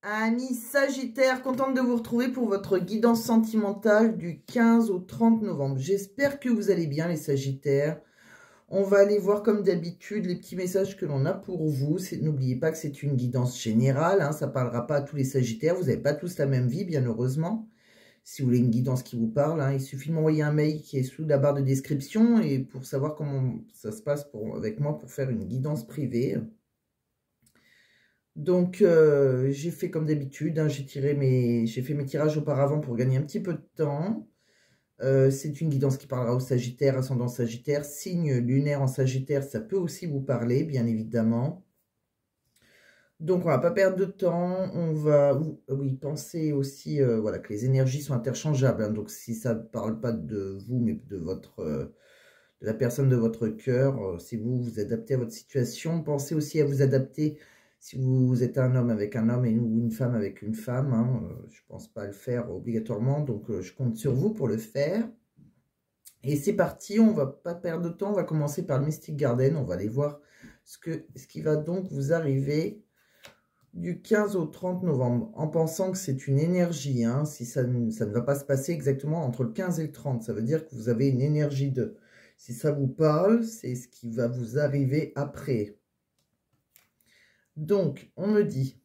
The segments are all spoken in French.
Amis Sagittaire, contente de vous retrouver pour votre guidance sentimentale du 15 au 30 novembre. J'espère que vous allez bien les Sagittaires. On va aller voir comme d'habitude les petits messages que l'on a pour vous. N'oubliez pas que c'est une guidance générale, hein, ça ne parlera pas à tous les Sagittaires. Vous n'avez pas tous la même vie, bien heureusement. Si vous voulez une guidance qui vous parle, hein, il suffit de m'envoyer un mail qui est sous la barre de description et pour savoir comment ça se passe avec moi pour faire une guidance privée. Donc, j'ai fait comme d'habitude, hein, j'ai fait mes tirages auparavant pour gagner un petit peu de temps. C'est une guidance qui parlera aux Sagittaires, ascendant Sagittaire, signe lunaire en Sagittaire, ça peut aussi vous parler, bien évidemment. Donc, on va pas perdre de temps, on va oui, penser aussi voilà, que les énergies sont interchangeables. Hein, donc, si ça ne parle pas de vous, mais de de la personne de votre cœur, si vous vous adaptez à votre situation, pensez aussi à vous adapter. Si vous êtes un homme avec un homme ou une femme avec une femme, hein, je ne pense pas le faire obligatoirement, donc je compte sur vous pour le faire. Et c'est parti, on ne va pas perdre de temps, on va commencer par le Mystic Garden, on va aller voir ce qui va donc vous arriver du 15 au 30 novembre, en pensant que c'est une énergie, hein, si ça ne va pas se passer exactement entre le 15 et le 30, ça veut dire que vous avez une énergie de... Si ça vous parle, c'est ce qui va vous arriver après. Donc, on me dit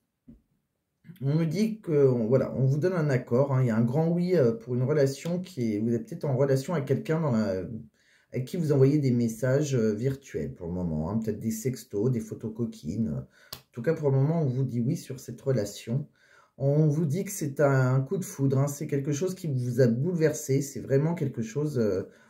que, voilà, on vous donne un accord. Hein, il y a un grand oui pour une relation qui est... Vous êtes peut-être en relation avec quelqu'un avec qui vous envoyez des messages virtuels pour le moment. Hein, peut-être des sextos, des photos coquines. En tout cas, pour le moment, on vous dit oui sur cette relation. On vous dit que c'est un coup de foudre. Hein, c'est quelque chose qui vous a bouleversé. C'est vraiment quelque chose...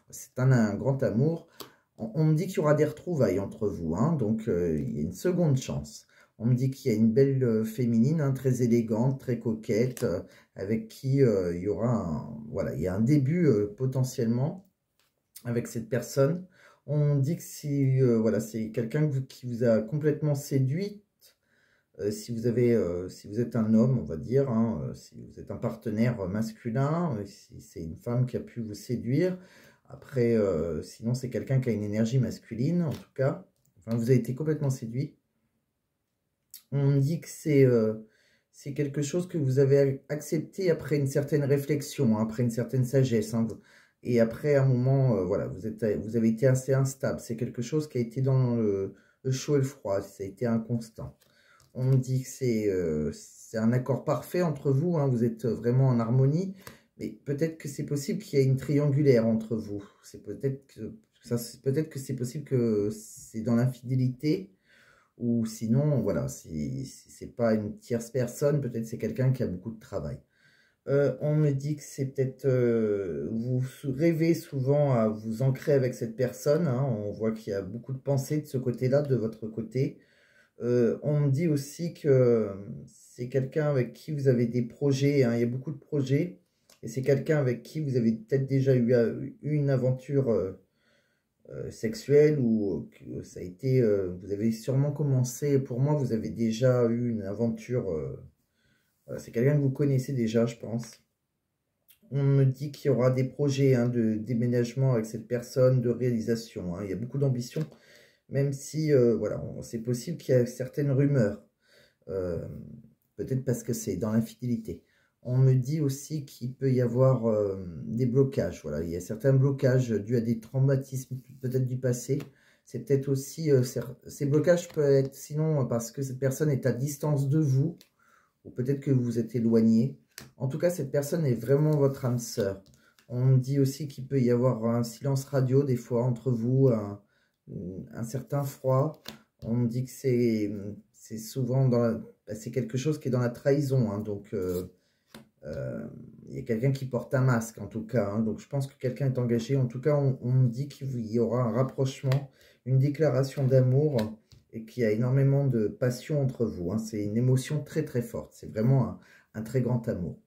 c'est un grand amour. On me dit qu'il y aura des retrouvailles entre vous. Hein, donc, il y a une seconde chance. On me dit qu'il y a une belle féminine, hein, très élégante, très coquette, avec qui il y aura voilà, il y a un début potentiellement avec cette personne. On dit que si voilà, c'est quelqu'un qui vous a complètement séduit. Si vous êtes un homme, on va dire, hein, si vous êtes un partenaire masculin, si c'est une femme qui a pu vous séduire. Après, sinon c'est quelqu'un qui a une énergie masculine, en tout cas. Enfin, vous avez été complètement séduit. On me dit que c'est quelque chose que vous avez accepté après une certaine réflexion, hein, après une certaine sagesse. Hein, et après un moment, voilà, vous avez été assez instable. C'est quelque chose qui a été dans le chaud et le froid. Ça a été inconstant. On me dit que c'est un accord parfait entre vous. Hein, vous êtes vraiment en harmonie. Mais peut-être que c'est possible qu'il y ait une triangulaire entre vous. C'est peut-être que c'est possible que c'est dans l'infidélité. Ou sinon, voilà, si c'est pas une tierce personne, peut-être c'est quelqu'un qui a beaucoup de travail. On me dit que c'est peut-être... vous rêvez souvent à vous ancrer avec cette personne. Hein, on voit qu'il y a beaucoup de pensées de ce côté-là, de votre côté. On me dit aussi que c'est quelqu'un avec qui vous avez des projets. Hein, il y a beaucoup de projets. Et c'est quelqu'un avec qui vous avez peut-être déjà eu une aventure... sexuelle ou ça a été, vous avez sûrement commencé, pour moi vous avez déjà eu une aventure, voilà, c'est quelqu'un que vous connaissez déjà je pense. On me dit qu'il y aura des projets, hein, de déménagement avec cette personne, de réalisation, hein. Il y a beaucoup d'ambition, même si voilà, c'est possible qu'il y ait certaines rumeurs, euh, peut-être parce que c'est dans l'infidélité. On me dit aussi qu'il peut y avoir des blocages. Voilà, il y a certains blocages dus à des traumatismes peut-être du passé. C'est peut-être aussi... ces blocages peuvent être sinon parce que cette personne est à distance de vous. Ou peut-être que vous vous êtes éloigné. En tout cas, cette personne est vraiment votre âme sœur. On me dit aussi qu'il peut y avoir un silence radio des fois entre vous. Un certain froid. On me dit que c'est souvent dans c'est quelque chose qui est dans la trahison. Hein, donc... il y a quelqu'un qui porte un masque en tout cas, hein, donc je pense que quelqu'un est engagé. En tout cas, on me dit qu'il y aura un rapprochement, une déclaration d'amour et qu'il y a énormément de passion entre vous. Hein. C'est une émotion très très forte, c'est vraiment un très grand amour.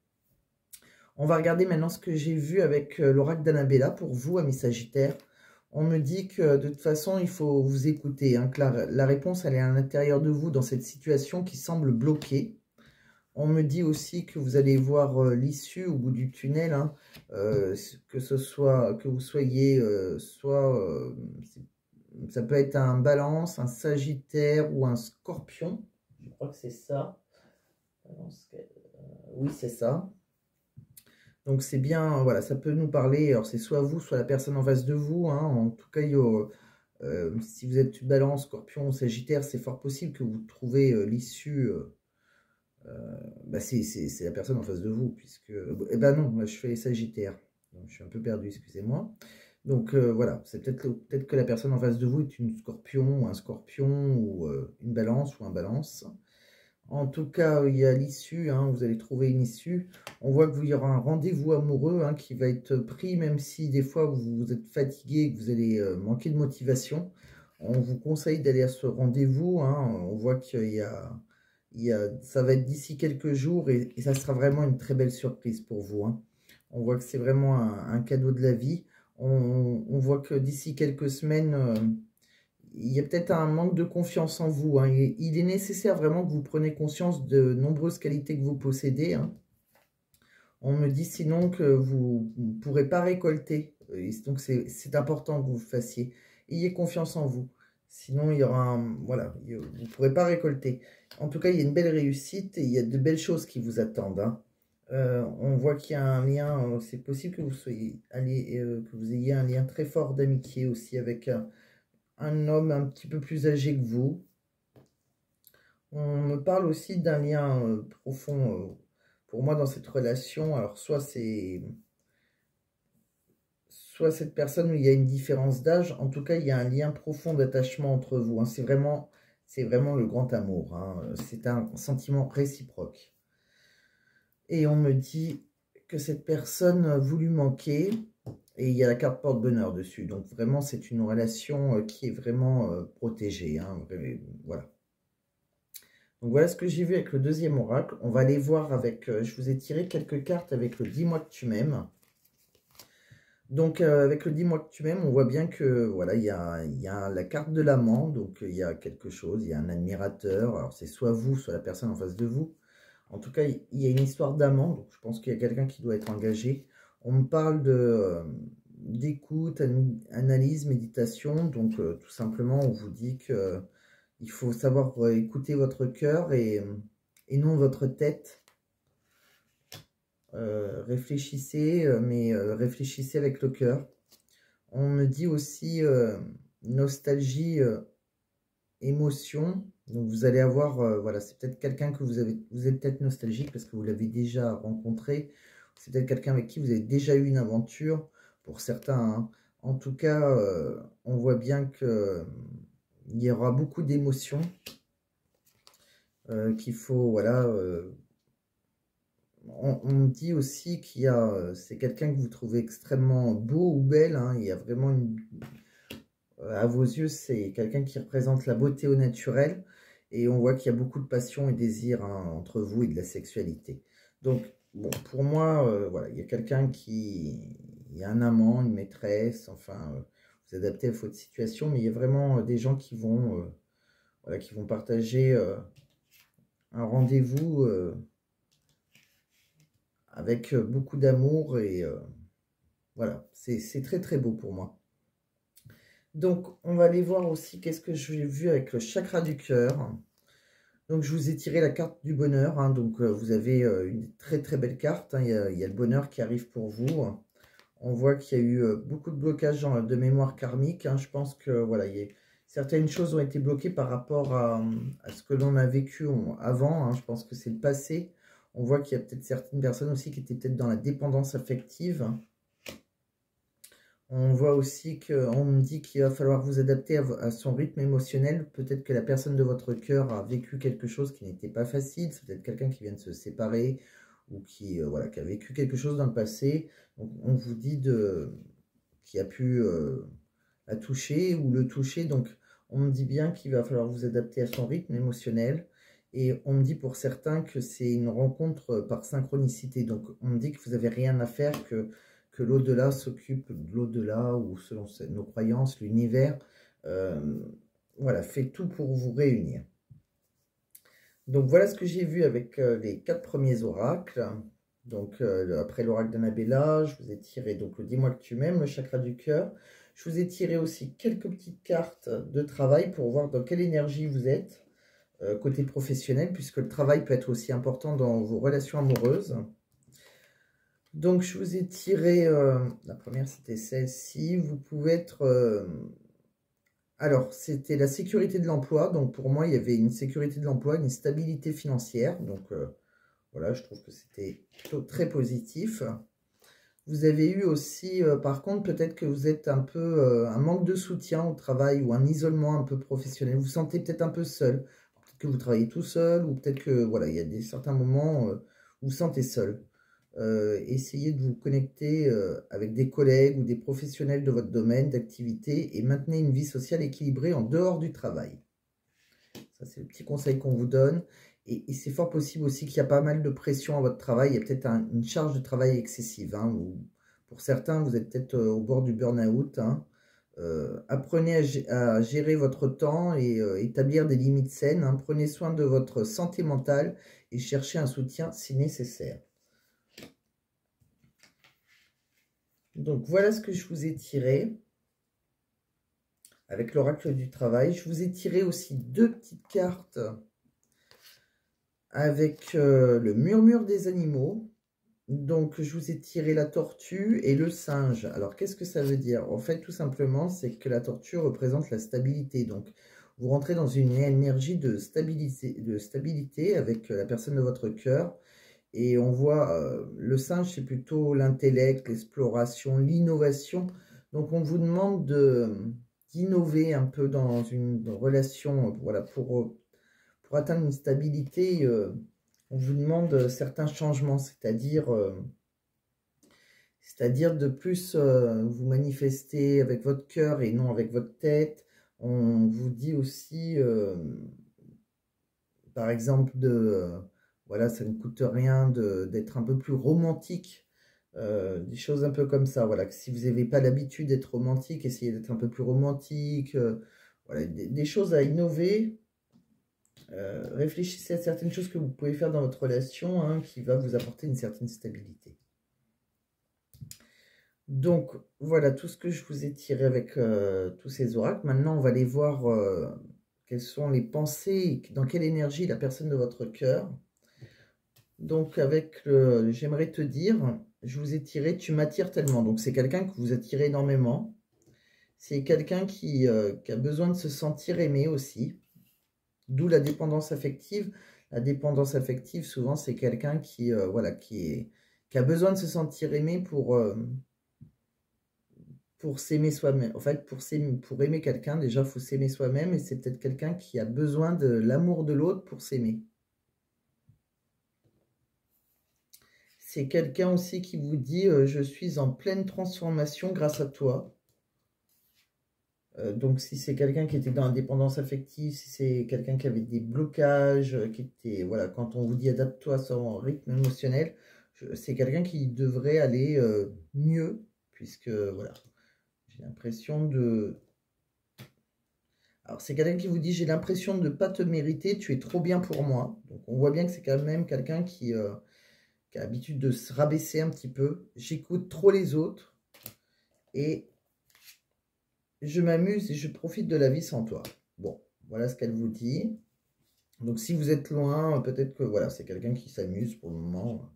On va regarder maintenant ce que j'ai vu avec l'oracle d'Annabella pour vous, amis Sagittaires. On me dit que de toute façon, il faut vous écouter, hein, que la réponse elle est à l'intérieur de vous dans cette situation qui semble bloquée. On me dit aussi que vous allez voir l'issue au bout du tunnel, hein, que vous soyez ça peut être un Balance, un Sagittaire ou un Scorpion. Je crois que c'est ça. Oui, c'est ça. Donc c'est bien, voilà, ça peut nous parler, alors c'est soit vous, soit la personne en face de vous, hein. En tout cas, si vous êtes Balance, Scorpion ou Sagittaire, c'est fort possible que vous trouvez l'issue, bah c'est la personne en face de vous, puisque, eh ben non, moi je fais Sagittaire, donc je suis un peu perdu, excusez-moi. Donc voilà, c'est peut-être que la personne en face de vous est une Scorpion ou un Scorpion, ou une Balance ou un Balance. En tout cas, il y a l'issue, hein, vous allez trouver une issue. On voit qu'il y aura un rendez-vous amoureux, hein, qui va être pris, même si des fois vous êtes fatigué, que vous allez manquer de motivation. On vous conseille d'aller à ce rendez-vous, hein. On voit ça va être d'ici quelques jours, et ça sera vraiment une très belle surprise pour vous, hein. On voit que c'est vraiment un cadeau de la vie. On voit que d'ici quelques semaines, il y a peut-être un manque de confiance en vous, hein. Il est nécessaire vraiment que vous preniez conscience de nombreuses qualités que vous possédez, hein. On me dit sinon que vous ne pourrez pas récolter. Donc c'est important que vous le fassiez. Ayez confiance en vous. Sinon, il y aura voilà, vous ne pourrez pas récolter. En tout cas, il y a une belle réussite et il y a de belles choses qui vous attendent, hein. On voit qu'il y a un lien, c'est possible que que vous ayez un lien très fort d'amitié aussi avec un homme un petit peu plus âgé que vous. On me parle aussi d'un lien profond pour moi dans cette relation. Alors soit cette personne où il y a une différence d'âge, en tout cas il y a un lien profond d'attachement entre vous, hein. C'est vraiment le grand amour, hein. C'est un sentiment réciproque. Et on me dit que cette personne vous lui manquez, et il y a la carte porte-bonheur dessus. Donc vraiment c'est une relation qui est vraiment protégée, hein. Voilà. Donc voilà ce que j'ai vu avec le deuxième oracle. On va aller voir avec, je vous ai tiré quelques cartes avec le dis-moi que tu m'aimes. Donc avec le dis-moi que tu m'aimes, on voit bien que voilà, il y a la carte de l'amant, donc il y a quelque chose, il y a un admirateur. Alors c'est soit vous, soit la personne en face de vous. En tout cas, il y a une histoire d'amant, donc je pense qu'il y a quelqu'un qui doit être engagé. On me parle d'écoute, analyse, méditation, donc tout simplement on vous dit que il faut savoir écouter votre cœur et non votre tête. Réfléchissez, mais réfléchissez avec le cœur. On me dit aussi nostalgie, émotion. Donc vous allez avoir, voilà, c'est peut-être quelqu'un que vous êtes peut-être nostalgique parce que vous l'avez déjà rencontré. C'est peut-être quelqu'un avec qui vous avez déjà eu une aventure, pour certains, hein. En tout cas, on voit bien que il y aura beaucoup d'émotions, qu'il faut, voilà. On me dit aussi qu'il y a, c'est quelqu'un que vous trouvez extrêmement beau ou belle, hein. Il y a vraiment à vos yeux, c'est quelqu'un qui représente la beauté au naturel. Et on voit qu'il y a beaucoup de passion et désir, hein, entre vous et de la sexualité. Donc, bon, pour moi, voilà, il y a quelqu'un il y a un amant, une maîtresse, enfin, vous adaptez à votre situation, mais il y a vraiment des gens voilà, qui vont partager un rendez-vous avec beaucoup d'amour et voilà, c'est très très beau pour moi. Donc, on va aller voir aussi qu'est-ce que j'ai vu avec le chakra du cœur. Donc, je vous ai tiré la carte du bonheur, hein. Donc, vous avez une très très belle carte, hein. Il y a le bonheur qui arrive pour vous. On voit qu'il y a eu beaucoup de blocages de mémoire karmique, hein. Je pense que voilà, certaines choses ont été bloquées par rapport à ce que l'on a vécu avant, hein. Je pense que c'est le passé. On voit qu'il y a peut-être certaines personnes aussi qui étaient peut-être dans la dépendance affective. On voit aussi qu'on me dit qu'il va falloir vous adapter à son rythme émotionnel. Peut-être que la personne de votre cœur a vécu quelque chose qui n'était pas facile. C'est peut-être quelqu'un qui vient de se séparer ou voilà, qui a vécu quelque chose dans le passé. Donc, on vous dit qui a pu la toucher ou le toucher. Donc, on me dit bien qu'il va falloir vous adapter à son rythme émotionnel. Et on me dit pour certains que c'est une rencontre par synchronicité. Donc, on me dit que vous n'avez rien à faire, que l'au-delà s'occupe de l'au-delà, ou selon nos croyances, l'univers, voilà, fait tout pour vous réunir. Donc voilà ce que j'ai vu avec les 4 premiers oracles. Donc après l'oracle d'Annabella, je vous ai tiré donc le dis-moi que tu m'aimes, le chakra du cœur. Je vous ai tiré aussi quelques petites cartes de travail pour voir dans quelle énergie vous êtes. côté professionnel, puisque le travail peut être aussi important dans vos relations amoureuses. Donc, je vous ai tiré, la première c'était celle-ci, vous pouvez être... alors, c'était la sécurité de l'emploi, donc pour moi, il y avait une sécurité de l'emploi, une stabilité financière, donc voilà, je trouve que c'était plutôt très positif. Vous avez eu aussi, par contre, peut-être que vous êtes un peu, un manque de soutien au travail ou un isolement un peu professionnel, vous vous sentez peut-être un peu seul, peut-être que vous travaillez tout seul, ou peut-être que, voilà, il y a certains moments où vous vous sentez seul. Essayez de vous connecter avec des collègues ou des professionnels de votre domaine d'activité et maintenez une vie sociale équilibrée en dehors du travail. Ça, c'est le petit conseil qu'on vous donne. Et c'est fort possible aussi qu'il y a pas mal de pression à votre travail. Il y a peut-être une charge de travail excessive. Hein, ou pour certains, vous êtes peut-être au bord du burn-out. Hein. Apprenez à gérer votre temps et établir des limites saines. Hein. Prenez soin de votre santé mentale et cherchez un soutien si nécessaire. Donc, voilà ce que je vous ai tiré avec l'oracle du travail. Je vous ai tiré aussi deux petites cartes avec le murmure des animaux. Donc, je vous ai tiré la tortue et le singe. Alors, qu'est-ce que ça veut dire? En fait, tout simplement, c'est que la tortue représente la stabilité. Donc, vous rentrez dans une énergie de stabilité avec la personne de votre cœur. Et on voit, le singe, c'est plutôt l'intellect, l'exploration, l'innovation. Donc, on vous demande d'innover un peu dans une relation, voilà, pour atteindre une stabilité, on vous demande certains changements, c'est-à-dire de plus vous manifester avec votre cœur et non avec votre tête. On vous dit aussi, par exemple, voilà, ça ne coûte rien d'être un peu plus romantique, des choses un peu comme ça. Voilà, que si vous n'avez pas l'habitude d'être romantique, essayez d'être un peu plus romantique. Voilà, des choses à innover. Réfléchissez à certaines choses que vous pouvez faire dans votre relation hein, qui va vous apporter une certaine stabilité. Donc, voilà tout ce que je vous ai tiré avec tous ces oracles. Maintenant, on va aller voir quelles sont les pensées, dans quelle énergie la personne de votre cœur. Donc, avec le « j'aimerais te dire », je vous ai tiré « tu m'attires tellement ». Donc, c'est quelqu'un que vous attirez énormément. C'est quelqu'un qui a besoin de se sentir aimé aussi. D'où la dépendance affective. La dépendance affective, souvent, c'est quelqu'un qui, voilà, qui a besoin de se sentir aimé pour s'aimer soi-même. En fait, pour aimer quelqu'un, déjà, il faut s'aimer soi-même. Et c'est peut-être quelqu'un qui a besoin de l'amour de l'autre pour s'aimer. C'est quelqu'un aussi qui vous dit « je suis en pleine transformation grâce à toi ». Donc, si c'est quelqu'un qui était dans la dépendance affective, si c'est quelqu'un qui avait des blocages, qui était, voilà, quand on vous dit adapte-toi à son rythme émotionnel, c'est quelqu'un qui devrait aller mieux, puisque, voilà, j'ai l'impression de... Alors, c'est quelqu'un qui vous dit j'ai l'impression de ne pas te mériter, tu es trop bien pour moi. Donc, on voit bien que c'est quand même quelqu'un qui a l'habitude de se rabaisser un petit peu. J'écoute trop les autres et je m'amuse et je profite de la vie sans toi. Bon, voilà ce qu'elle vous dit. Donc, si vous êtes loin, peut-être que voilà, c'est quelqu'un qui s'amuse pour le moment,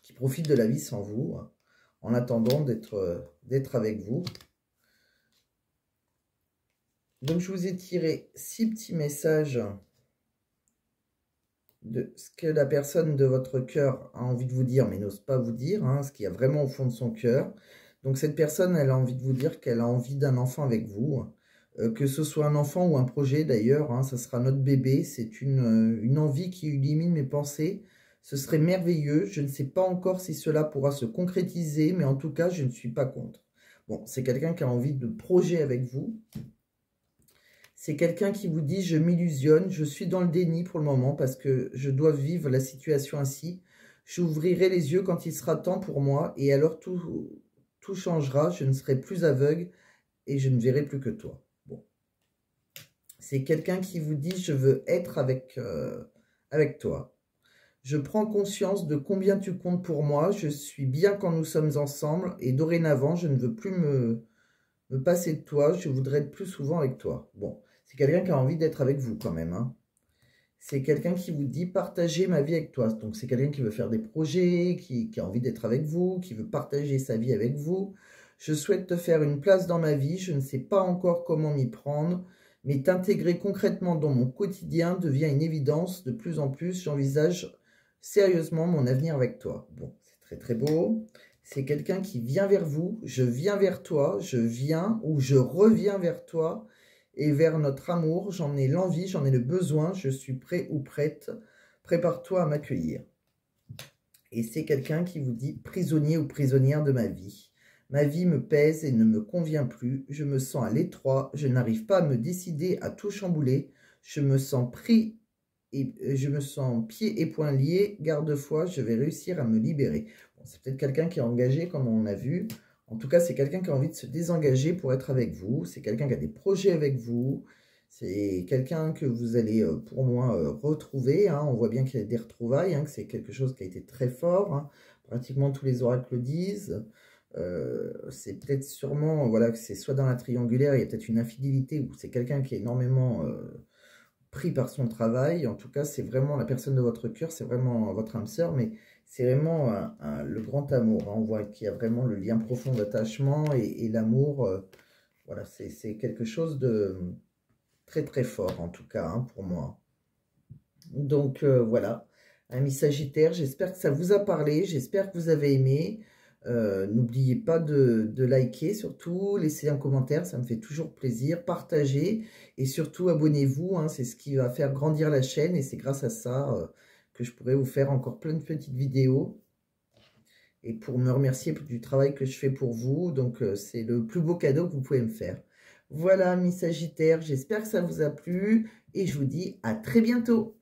qui profite de la vie sans vous, en attendant d'être avec vous. Donc, je vous ai tiré 6 petits messages de ce que la personne de votre cœur a envie de vous dire, mais n'ose pas vous dire, hein, ce qu'il y a vraiment au fond de son cœur. Donc, cette personne, elle a envie de vous dire qu'elle a envie d'un enfant avec vous, que ce soit un enfant ou un projet d'ailleurs, hein, ça sera notre bébé, c'est une envie qui illumine mes pensées. Ce serait merveilleux, je ne sais pas encore si cela pourra se concrétiser, mais en tout cas, je ne suis pas contre. Bon, c'est quelqu'un qui a envie de projet avec vous. C'est quelqu'un qui vous dit « je m'illusionne, je suis dans le déni pour le moment parce que je dois vivre la situation ainsi. J'ouvrirai les yeux quand il sera temps pour moi et alors tout changera, je ne serai plus aveugle et je ne verrai plus que toi. » Bon. C'est quelqu'un qui vous dit « je veux être avec toi. Je prends conscience de combien tu comptes pour moi, je suis bien quand nous sommes ensemble et dorénavant, je ne veux plus me passer de toi, je voudrais être plus souvent avec toi. » Bon, c'est quelqu'un qui a envie d'être avec vous quand même. Hein. C'est quelqu'un qui vous dit partager ma vie avec toi. Donc, c'est quelqu'un qui veut faire des projets, qui a envie d'être avec vous, qui veut partager sa vie avec vous. Je souhaite te faire une place dans ma vie. Je ne sais pas encore comment m'y prendre, mais t'intégrer concrètement dans mon quotidien devient une évidence. De plus en plus, j'envisage sérieusement mon avenir avec toi. Bon, c'est très très beau. C'est quelqu'un qui vient vers vous. Je viens vers toi. Je viens ou je reviens vers toi. Et vers notre amour, j'en ai l'envie, j'en ai le besoin, je suis prêt ou prête, prépare-toi à m'accueillir. Et c'est quelqu'un qui vous dit prisonnier ou prisonnière de ma vie. Ma vie me pèse et ne me convient plus, je me sens à l'étroit, je n'arrive pas à me décider à tout chambouler, je me sens pris et je me sens pieds et poings liés, garde-foi, je vais réussir à me libérer. Bon, c'est peut-être quelqu'un qui est engagé comme on l'a vu. En tout cas, c'est quelqu'un qui a envie de se désengager pour être avec vous. C'est quelqu'un qui a des projets avec vous. C'est quelqu'un que vous allez, pour moi, retrouver. Hein. On voit bien qu'il y a des retrouvailles, hein, que c'est quelque chose qui a été très fort. Hein. Pratiquement tous les oracles le disent. C'est peut-être sûrement, voilà, que c'est soit dans la triangulaire, il y a peut-être une infidélité, ou c'est quelqu'un qui est énormément pris par son travail. En tout cas, c'est vraiment la personne de votre cœur, c'est vraiment votre âme sœur, mais c'est vraiment le grand amour. Hein. On voit qu'il y a vraiment le lien profond d'attachement et l'amour. Voilà, c'est quelque chose de très très fort, en tout cas, hein, pour moi. Donc, voilà, Amis Sagittaires, j'espère que ça vous a parlé, j'espère que vous avez aimé. N'oubliez pas de liker, surtout, laissez un commentaire, ça me fait toujours plaisir. Partagez et surtout abonnez-vous, hein, c'est ce qui va faire grandir la chaîne et c'est grâce à ça que je pourrai vous faire encore plein de petites vidéos. Et pour me remercier du travail que je fais pour vous, donc c'est le plus beau cadeau que vous pouvez me faire. Voilà, Amis Sagittaires, j'espère que ça vous a plu et je vous dis à très bientôt.